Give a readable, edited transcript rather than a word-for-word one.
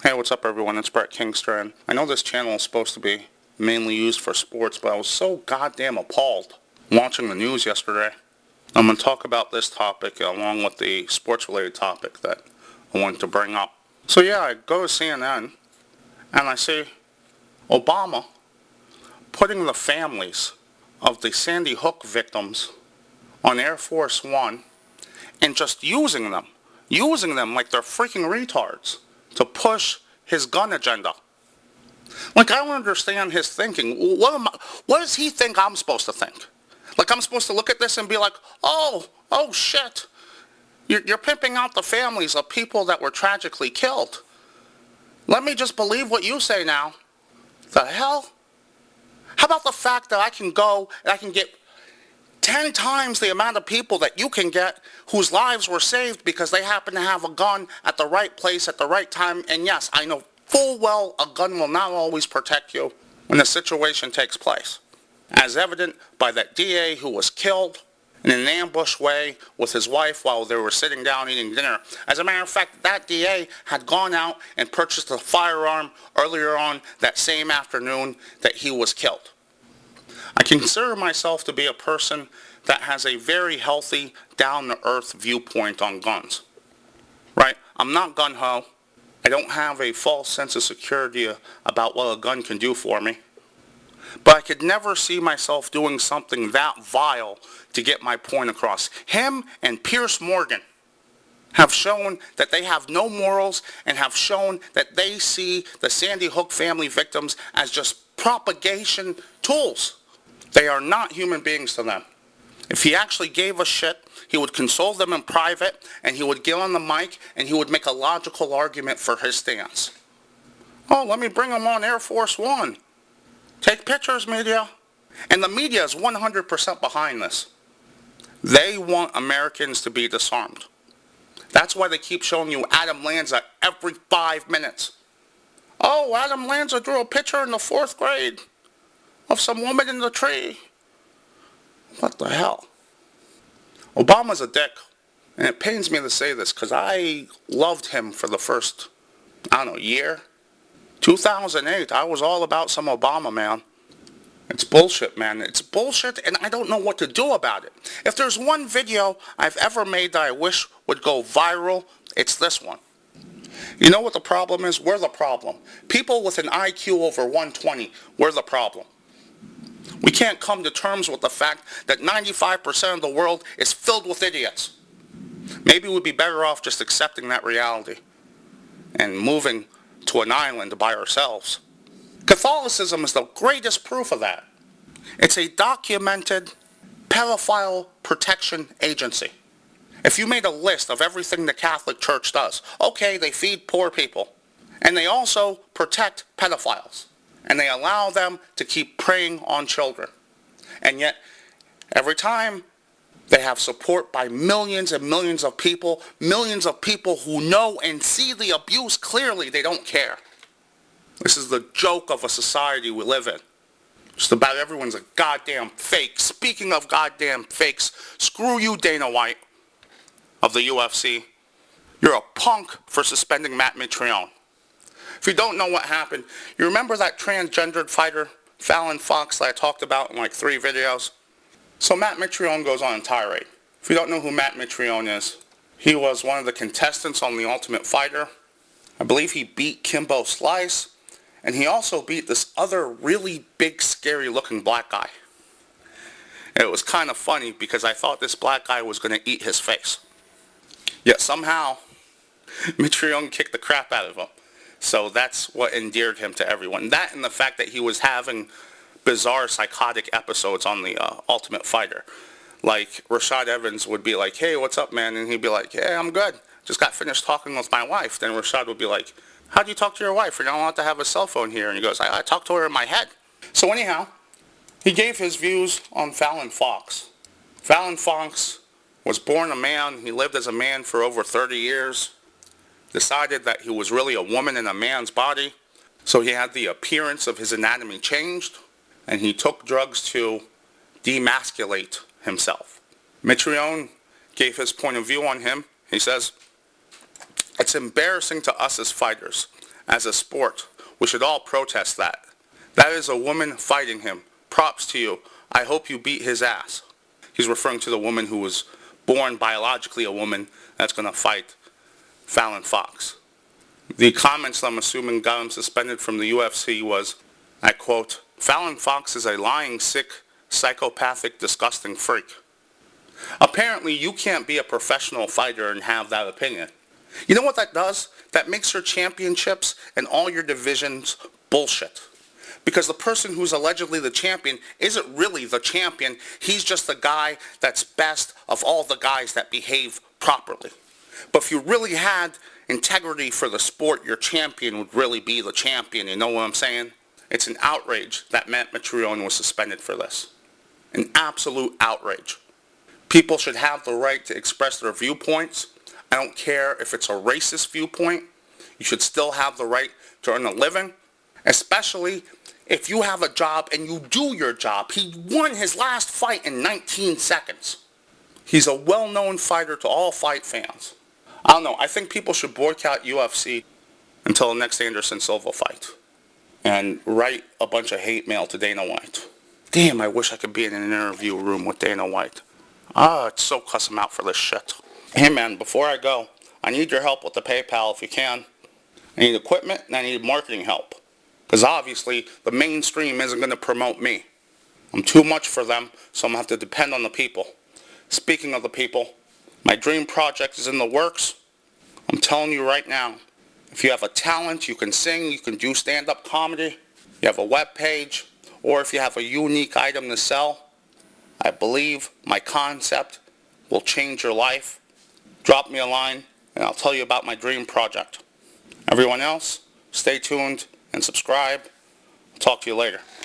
Hey, what's up everyone? It's Brett Kingster, and I know this channel is supposed to be mainly used for sports, but I was so goddamn appalled watching the news yesterday. I'm going to talk about this topic along with the sports-related topic that I wanted to bring up. So yeah, I go to CNN, and I see Obama putting the families of the Sandy Hook victims on Air Force One and just using them like they're freaking retards to push his gun agenda. Like, I don't understand his thinking. What does he think I'm supposed to think? Like, I'm supposed to look at this and be like, oh shit. You're pimping out the families of people that were tragically killed. Let me just believe what you say now. The hell? How about the fact that I can go and I can get 10 times the amount of people that you can get whose lives were saved because they happen to have a gun at the right place at the right time. And yes, I know full well a gun will not always protect you when a situation takes place, as evident by that DA who was killed in an ambush way with his wife while they were sitting down eating dinner. As a matter of fact, that DA had gone out and purchased a firearm earlier on that same afternoon that he was killed. I consider myself to be a person that has a very healthy, down-to-earth viewpoint on guns. Right? I'm not gun-ho. I don't have a false sense of security about what a gun can do for me. But I could never see myself doing something that vile to get my point across. Him and Pierce Morgan have shown that they have no morals and have shown that they see the Sandy Hook family victims as just propagation tools. They are not human beings to them. If he actually gave a shit, he would console them in private, and he would get on the mic, and he would make a logical argument for his stance. Oh, let me bring him on Air Force One. Take pictures, media. And the media is 100% behind this. They want Americans to be disarmed. That's why they keep showing you Adam Lanza every 5 minutes. Oh, Adam Lanza drew a picture in the 4th grade of some woman in the tree. What the hell? Obama's a dick. And it pains me to say this because I loved him for the first, year. 2008, I was all about some Obama, man. It's bullshit, man. It's bullshit, and I don't know what to do about it. If there's one video I've ever made that I wish would go viral, it's this one. You know what the problem is? We're the problem. People with an IQ over 120, we're the problem. We can't come to terms with the fact that 95% of the world is filled with idiots. Maybe we'd be better off just accepting that reality and moving to an island by ourselves. Catholicism is the greatest proof of that. It's a documented pedophile protection agency. If you made a list of everything the Catholic Church does, okay, they feed poor people, and they also protect pedophiles. And they allow them to keep preying on children. And yet, every time they have support by millions and millions of people who know and see the abuse clearly, they don't care. This is the joke of a society we live in. Just about everyone's a goddamn fake. Speaking of goddamn fakes, screw you, Dana White of the UFC. You're a punk for suspending Matt Mitrione. If you don't know what happened, you remember that transgendered fighter, Fallon Fox, that I talked about in like 3 videos? So Matt Mitrione goes on a tirade. If you don't know who Matt Mitrione is, he was one of the contestants on The Ultimate Fighter. I believe he beat Kimbo Slice, and he also beat this other really big, scary-looking black guy. And it was kind of funny because I thought this black guy was going to eat his face. Yet somehow, Mitrione kicked the crap out of him. So that's what endeared him to everyone. That and the fact that he was having bizarre psychotic episodes on The Ultimate Fighter. Like, Rashad Evans would be like, hey, what's up, man? And he'd be like, hey, I'm good. Just got finished talking with my wife. Then Rashad would be like, how do you talk to your wife? You're not allowed to have a cell phone here. And he goes, I talk to her in my head. So anyhow, he gave his views on Fallon Fox. Fallon Fox was born a man. He lived as a man for over 30 years. Decided that he was really a woman in a man's body, so he had the appearance of his anatomy changed, and he took drugs to demasculate himself. Mitrione gave his point of view on him. He says, it's embarrassing to us as fighters as a sport. We should all protest that. That is a woman fighting him. Props to you. I hope you beat his ass. He's referring to the woman who was born biologically a woman that's going to fight Fallon Fox. The comments I'm assuming got him suspended from the UFC was, I quote, "Fallon Fox is a lying, sick, psychopathic, disgusting freak." Apparently, you can't be a professional fighter and have that opinion. You know what that does? That makes your championships and all your divisions bullshit. Because the person who's allegedly the champion isn't really the champion. He's just the guy that's best of all the guys that behave properly. But if you really had integrity for the sport, your champion would really be the champion. You know what I'm saying? It's an outrage that Matt Mitrione was suspended for this. An absolute outrage. People should have the right to express their viewpoints. I don't care if it's a racist viewpoint. You should still have the right to earn a living, especially if you have a job and you do your job. He won his last fight in 19 seconds. He's a well-known fighter to all fight fans. I don't know. I think people should boycott UFC until the next Anderson Silva fight and write a bunch of hate mail to Dana White. Damn, I wish I could be in an interview room with Dana White. It's so cuss him out for this shit. Hey man, before I go, I need your help with the PayPal if you can. I need equipment and I need marketing help. Because obviously, the mainstream isn't going to promote me. I'm too much for them, so I'm going to have to depend on the people. Speaking of the people, my dream project is in the works. I'm telling you right now, if you have a talent, you can sing, you can do stand-up comedy, you have a web page, or if you have a unique item to sell, I believe my concept will change your life. Drop me a line, and I'll tell you about my dream project. Everyone else, stay tuned and subscribe. Talk to you later.